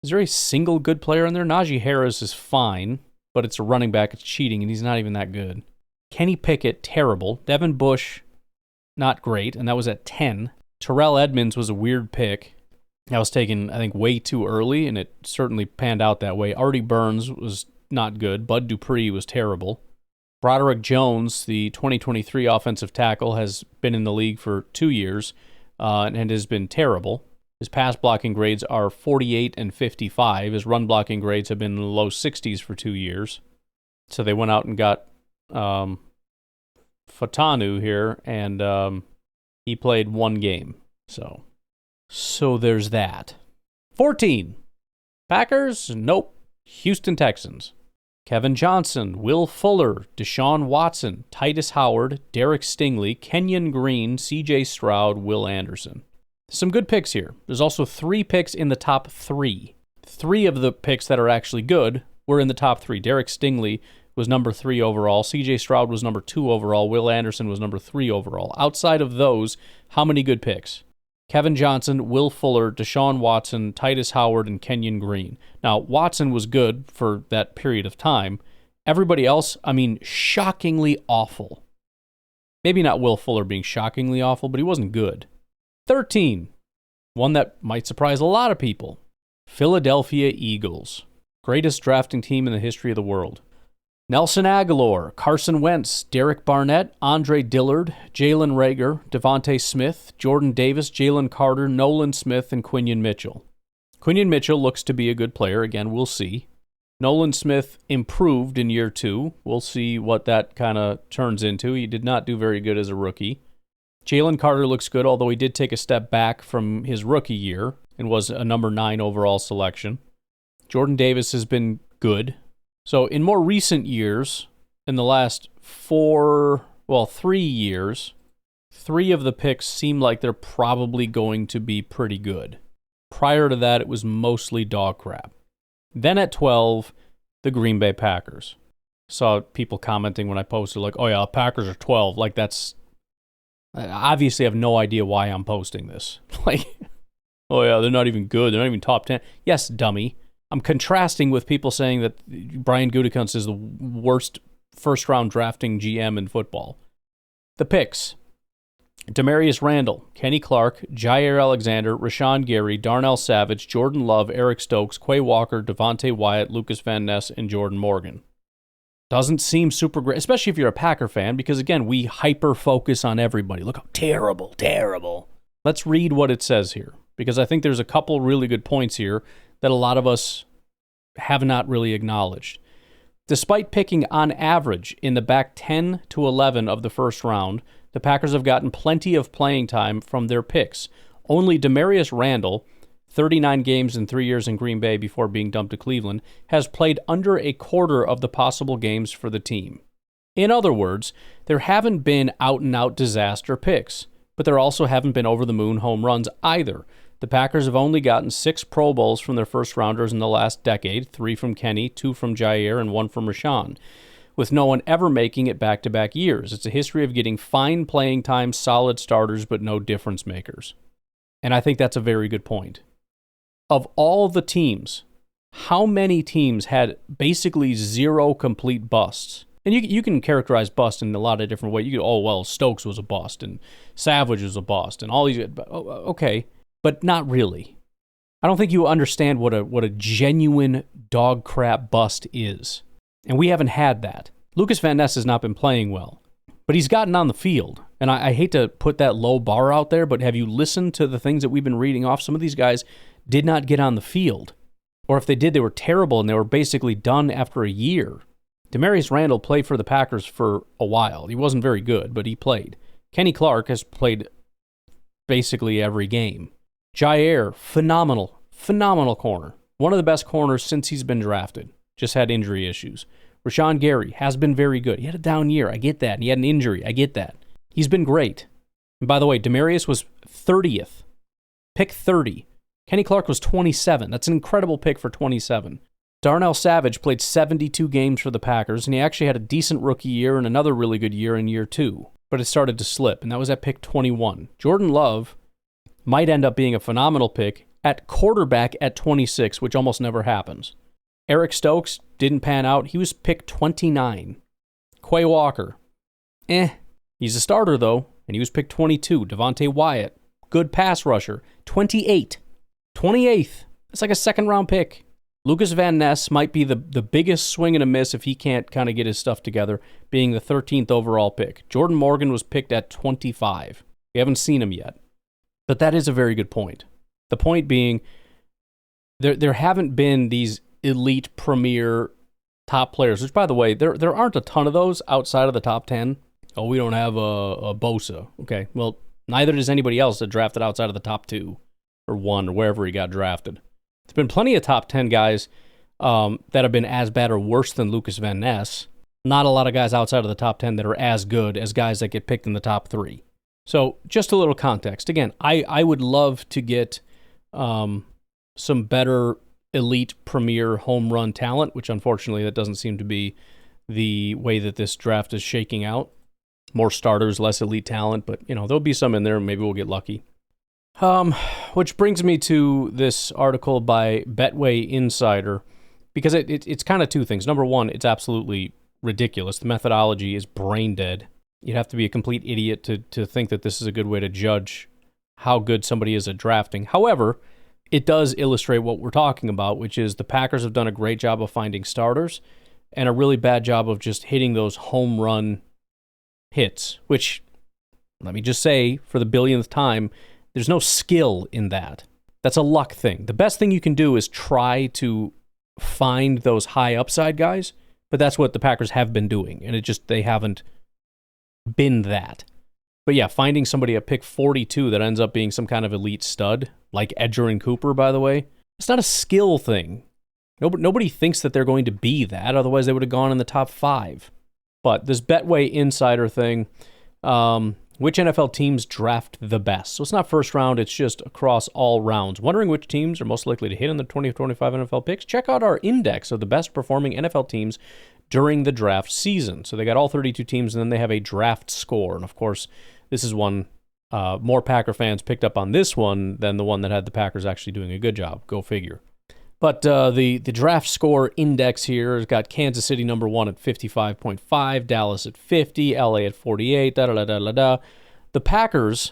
Is there a single good player in there? Najee Harris is fine, but it's a running back. It's cheating, and he's not even that good. Kenny Pickett, terrible. Devin Bush, not great, and that was at 10. Terrell Edmonds was a weird pick. That was taken, I think, way too early, and it certainly panned out that way. Artie Burns was not good. Bud Dupree was terrible. Broderick Jones, the 2023 offensive tackle, has been in the league for 2 years and has been terrible. His pass blocking grades are 48 and 55. His run blocking grades have been in the low 60s for 2 years. So they went out and got Fautanu here, and he played 1 game. So there's that. 14. Packers? Nope. Houston Texans. Kevin Johnson, Will Fuller, Deshaun Watson, Titus Howard, Derek Stingley, Kenyon Green, C.J. Stroud, Will Anderson. Some good picks here. There's also 3 picks in the top 3. 3 of the picks that are actually good were in the top 3. Derek Stingley was number 3 overall. C.J. Stroud was number 2 overall. Will Anderson was number 3 overall. Outside of those, how many good picks? Kevin Johnson, Will Fuller, Deshaun Watson, Titus Howard, and Kenyon Green. Now, Watson was good for that period of time. Everybody else, shockingly awful. Maybe not Will Fuller being shockingly awful, but he wasn't good. 13. One that might surprise a lot of people. Philadelphia Eagles. Greatest drafting team in the history of the world. Nelson Aguilar, Carson Wentz, Derek Barnett, Andre Dillard, Jalen Reagor, Devontae Smith, Jordan Davis, Jalen Carter, Nolan Smith, and Quinion Mitchell. Quinion Mitchell looks to be a good player. Again, we'll see. Nolan Smith improved in year 2. We'll see what that kind of turns into. He did not do very good as a rookie. Jalen Carter looks good, although he did take a step back from his rookie year and was a number 9 overall selection. Jordan Davis has been good. So in more recent years, in the last 3 years, 3 of the picks seem like they're probably going to be pretty good. Prior to that, it was mostly dog crap. Then at 12, the Green Bay Packers. Saw people commenting when I posted, like, oh yeah, Packers are 12. Like, that's... I obviously have no idea why I'm posting this. Like, oh yeah, they're not even good. They're not even top 10. Yes, dummy. I'm contrasting with people saying that Brian Gutekunst is the worst first-round drafting GM in football. The picks. Demarius Randall, Kenny Clark, Jair Alexander, Rashawn Gary, Darnell Savage, Jordan Love, Eric Stokes, Quay Walker, Devontae Wyatt, Lucas Van Ness, and Jordan Morgan. Doesn't seem super great, especially if you're a Packer fan, because, again, we hyper-focus on everybody. Look how terrible. Let's read what it says here, because I think there's a couple really good points here that a lot of us have not really acknowledged. Despite picking on average in the back 10 to 11 of the first round, the Packers have gotten plenty of playing time from their picks. Only Demarius Randall, 39 games in 3 years in Green Bay before being dumped to Cleveland, has played under a quarter of the possible games for the team. In other words, there haven't been out-and-out disaster picks, but there also haven't been over-the-moon home runs either. The Packers have only gotten 6 Pro Bowls from their first rounders in the last decade, 3 from Kenny, 2 from Jair, and 1 from Rashawn, with no one ever making it back-to-back years. It's a history of getting fine playing time, solid starters, but no difference makers. And I think that's a very good point. Of all the teams, how many teams had basically 0 complete busts? And you can characterize bust in a lot of different ways. You could, Stokes was a bust, and Savage was a bust, and all these. Okay, but not really. I don't think you understand what a genuine dog crap bust is, and we haven't had that. Lucas Van Ness has not been playing well, but he's gotten on the field, and I hate to put that low bar out there, but have you listened to the things that we've been reading off? Some of these guys did not get on the field, or if they did, they were terrible, and they were basically done after a year. Demarius Randall played for the Packers for a while. He wasn't very good, but he played. Kenny Clark has played basically every game. Jair, phenomenal corner. One of the best corners since he's been drafted. Just had injury issues. Rashawn Gary has been very good. He had a down year. I get that. And he had an injury. I get that. He's been great. And by the way, Demarius was 30th. Pick 30. Kenny Clark was 27. That's an incredible pick for 27. Darnell Savage played 72 games for the Packers, and he actually had a decent rookie year and another really good year in year 2. But it started to slip, and that was at pick 21. Jordan Love might end up being a phenomenal pick at quarterback at 26, which almost never happens. Eric Stokes didn't pan out. He was pick 29. Quay Walker, he's a starter, though, and he was pick 22. Devontae Wyatt, good pass rusher, 28. 28th. That's like a second-round pick. Lucas Van Ness might be the biggest swing and a miss if he can't kind of get his stuff together, being the 13th overall pick. Jordan Morgan was picked at 25. We haven't seen him yet. But that is a very good point. The point being, there haven't been these elite premier top players, which, by the way, there aren't a ton of those outside of the top 10. Oh, we don't have a Bosa. Okay, well, neither does anybody else that drafted outside of the top 2 or 1 or wherever he got drafted. There's been plenty of top 10 guys that have been as bad or worse than Lucas Van Ness. Not a lot of guys outside of the top 10 that are as good as guys that get picked in the top 3. So just a little context. Again, I would love to get some better elite premier home run talent, which unfortunately that doesn't seem to be the way that this draft is shaking out. More starters, less elite talent, but there'll be some in there and maybe we'll get lucky. Which brings me to this article by Betway Insider, because it's kind of two things. Number one, it's absolutely ridiculous. The methodology is brain dead. You'd have to be a complete idiot to think that this is a good way to judge how good somebody is at drafting. However, it does illustrate what we're talking about, which is the Packers have done a great job of finding starters and a really bad job of just hitting those home run hits, which, let me just say, for the billionth time, there's no skill in that. That's a luck thing. The best thing you can do is try to find those high upside guys, but that's what the Packers have been doing, and they haven't been that. But yeah, finding somebody at pick 42 that ends up being some kind of elite stud, like Edgerrin Cooper, by the way, it's not a skill thing. Nobody thinks that they're going to be that, otherwise they would have gone in the top 5. But this Betway Insider thing, which NFL teams draft the best? So it's not first round, it's just across all rounds. Wondering which teams are most likely to hit in the 2025 NFL picks? Check out our index of the best performing NFL teams during the draft season. So they got all 32 teams, and then they have a draft score. And of course, this is one, more Packer fans picked up on this one than the one that had the Packers actually doing a good job. Go figure. But the draft score index here has got Kansas City number 1 at 55.5, Dallas at 50, LA at 48, The Packers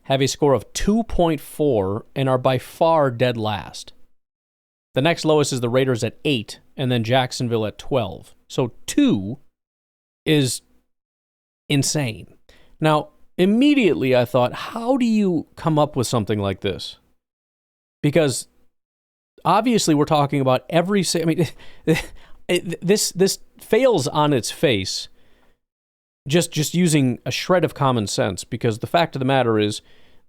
have a score of 2.4 and are by far dead last. The next lowest is the Raiders at 8, and then Jacksonville at 12. So 2 is insane. Now, immediately I thought, how do you come up with something like this? Because obviously we're talking about this fails on its face just using a shred of common sense, because the fact of the matter is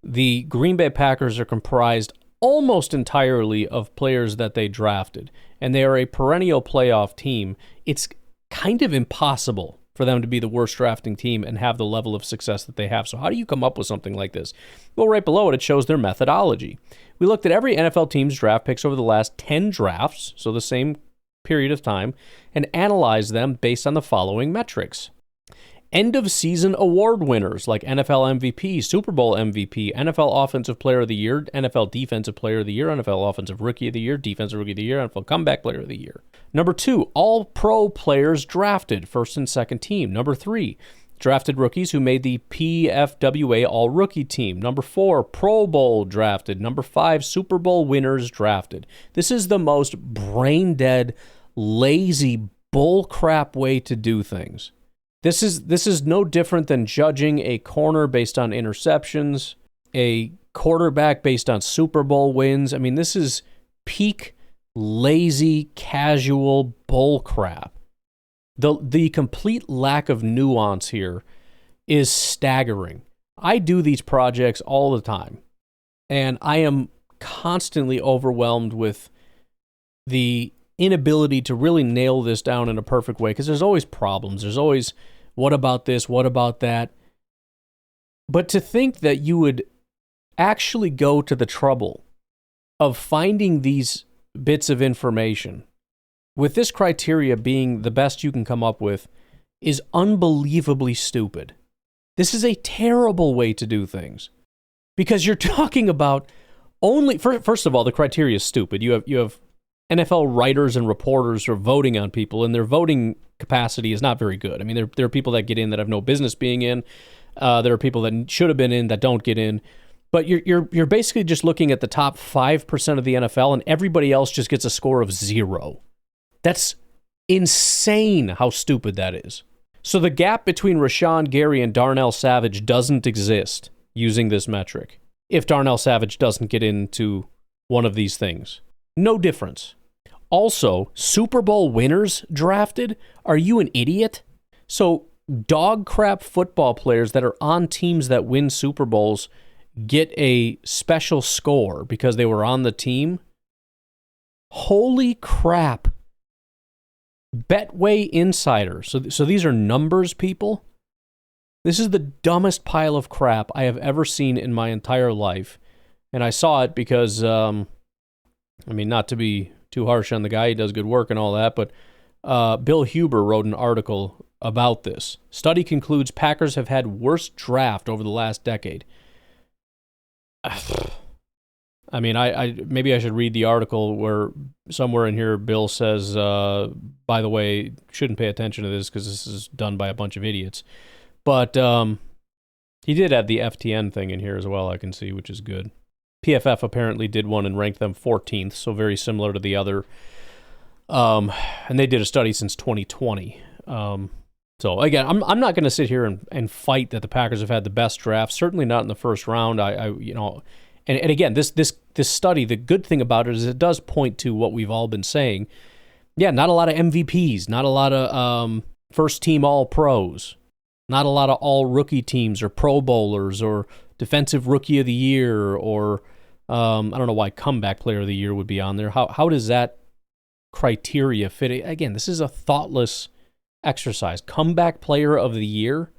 the Green Bay Packers are comprised almost entirely of players that they drafted, and they are a perennial playoff team. It's kind of impossible for them to be the worst drafting team and have the level of success that they have. So how do you come up with something like this? Well, right below it shows their methodology, We looked at every NFL team's draft picks over the last 10 drafts, so the same period of time, and analyzed them based on the following metrics. End-of-season award winners like NFL MVP, Super Bowl MVP, NFL Offensive Player of the Year, NFL Defensive Player of the Year, NFL Offensive Rookie of the Year, Defensive Rookie of the Year, NFL Comeback Player of the Year. Number 2, all-pro players drafted, first and second team. Number 3, drafted rookies who made the PFWA All-Rookie team. Number 4, Pro Bowl drafted. Number 5, Super Bowl winners drafted. This is the most brain-dead, lazy, bullcrap way to do things. This is no different than judging a corner based on interceptions, a quarterback based on Super Bowl wins. I mean, this is peak lazy, casual bullcrap. The complete lack of nuance here is staggering. I do these projects all the time, and I am constantly overwhelmed with the inability to really nail this down in a perfect way, because there's always problems. There's always, what about this? What about that? But to think that you would actually go to the trouble of finding these bits of information with this criteria being the best you can come up with is unbelievably stupid. This is a terrible way to do things, because you're talking about only, first of all, the criteria is stupid. You have NFL writers and reporters are voting on people, and their voting capacity is not very good. I mean, there are people that get in that have no business being in. There are people that should have been in that don't get in. But you're basically just looking at the top 5% of the NFL, and everybody else just gets a score of 0. That's insane how stupid that is. So the gap between Rashawn Gary and Darnell Savage doesn't exist using this metric if Darnell Savage doesn't get into one of these things. No difference. Also, Super Bowl winners drafted? Are you an idiot? So dog crap football players that are on teams that win Super Bowls get a special score because they were on the team? Holy crap. Betway Insider. So these are numbers, people. This is the dumbest pile of crap I have ever seen in my entire life. And I saw it because, not to be too harsh on the guy, he does good work and all that, but Bill Huber wrote an article about this. Study concludes Packers have had worst draft over the last decade. I mean, I maybe I should read the article where somewhere in here Bill says, by the way, shouldn't pay attention to this because this is done by a bunch of idiots. But he did add the FTN thing in here as well, I can see, which is good. PFF apparently did one and ranked them 14th, so very similar to the other. And they did a study since 2020. So again, I'm not going to sit here and fight that the Packers have had the best draft. Certainly not in the first round. And again, this study, the good thing about it is it does point to what we've all been saying. Yeah, not a lot of MVPs, not a lot of first team all pros, not a lot of all rookie teams or Pro Bowlers or defensive rookie of the year or I don't know why comeback player of the year would be on there. How does that criteria fit? Again, this is a thoughtless exercise. Comeback player of the year.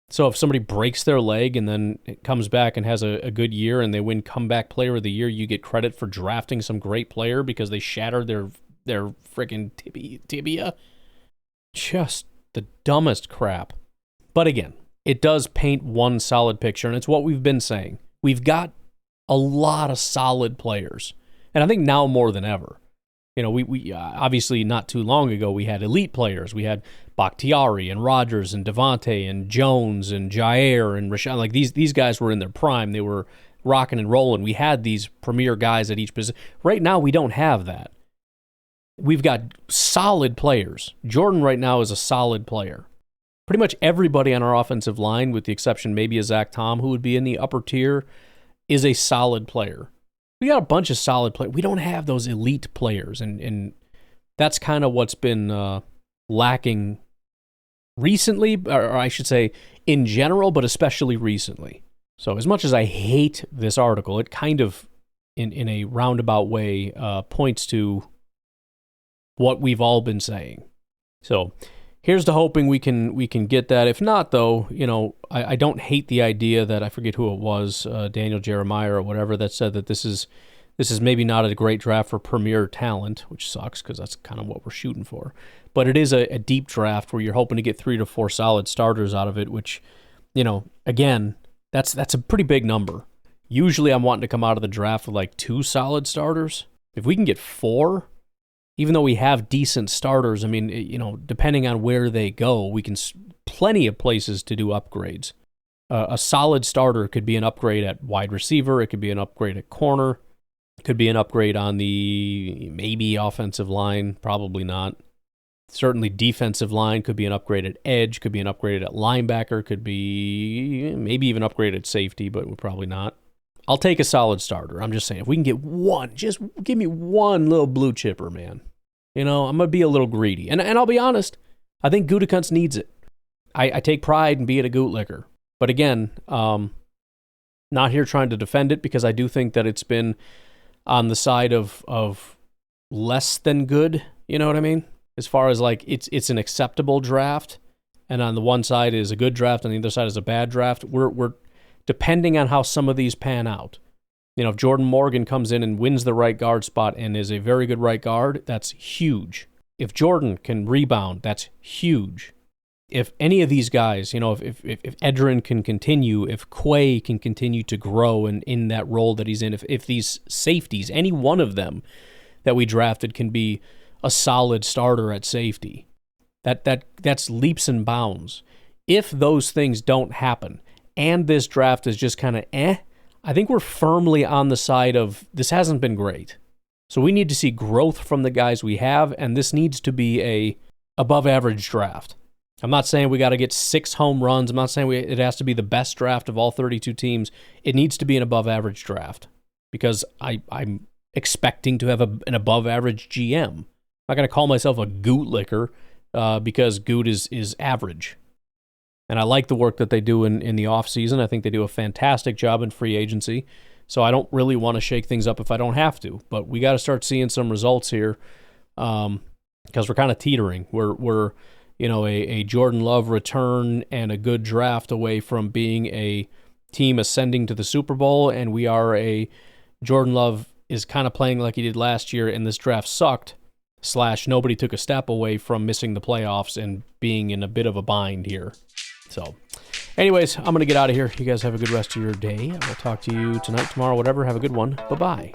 So if somebody breaks their leg and then it comes back and has a good year and they win comeback player of the year, you get credit for drafting some great player because they shattered their freaking tibia. Just the dumbest crap. But again, it does paint one solid picture, and it's what we've been saying. We've got a lot of solid players, and I think now more than ever. You know, we obviously not too long ago we had elite players. We had Bakhtiari and Rodgers and Devontae and Jones and Jair and Rashawn. Like these guys were in their prime. They were rocking and rolling. We had these premier guys at each position. Right now we don't have that. We've got solid players. Jordan right now is a solid player. Pretty much everybody on our offensive line, with the exception maybe of Zach Tom, who would be in the upper tier, is a solid player. We got a bunch of solid players. We don't have those elite players, and that's kind of what's been lacking recently, or I should say in general, but especially recently. So as much as I hate this article, it kind of, in a roundabout way, points to what we've all been saying. So here's to hoping we can get that. If not, though, you know, I don't hate the idea that, I forget who it was, Daniel Jeremiah or whatever, that said that this is This is maybe not a great draft for premier talent, which sucks because that's kind of what we're shooting for. But it is a deep draft where you're hoping to get 3 to 4 solid starters out of it, which, again, that's a pretty big number. Usually I'm wanting to come out of the draft with like 2 solid starters. If we can get 4, even though we have decent starters, I mean, depending on where they go, we can plenty of places to do upgrades. A solid starter could be an upgrade at wide receiver. It could be an upgrade at corner. It could be an upgrade on the maybe offensive line. Probably not. Certainly defensive line could be an upgrade at edge. Could be an upgrade at linebacker. Could be maybe even upgrade at safety, but probably not. I'll take a solid starter. I'm just saying, if we can get one, just give me one little blue chipper, man. I'm going to be a little greedy. And I'll be honest, I think Gutekunst needs it. I take pride in being a Gootlicker. But again, not here trying to defend it because I do think that it's been on the side of less than good, you know what I mean? As far as like it's an acceptable draft, and on the one side is a good draft, on the other side is a bad draft. We're depending on how some of these pan out. If Jordan Morgan comes in and wins the right guard spot and is a very good right guard, that's huge. If Jordan can rebound, that's huge. If any of these guys, if Edrin can continue, if Quay can continue to grow in that role that he's in, if these safeties, any one of them that we drafted can be a solid starter at safety, that's leaps and bounds. If those things don't happen, and this draft is just kind of I think we're firmly on the side of this hasn't been great. So we need to see growth from the guys we have, and this needs to be a above average draft. I'm not saying we got to get 6 home runs. I'm not saying it has to be the best draft of all 32 teams. It needs to be an above average draft because I'm expecting to have an above average GM. I'm not going to call myself a Gootlicker because Goot is average. And I like the work that they do in the offseason. I think they do a fantastic job in free agency. So I don't really want to shake things up if I don't have to. But we got to start seeing some results here because we're kind of teetering. We're a Jordan Love return and a good draft away from being a team ascending to the Super Bowl, and we are a Jordan Love is kind of playing like he did last year, and this draft sucked, / nobody took a step away from missing the playoffs and being in a bit of a bind here. So, anyways, I'm going to get out of here. You guys have a good rest of your day. I will talk to you tonight, tomorrow, whatever. Have a good one. Bye-bye.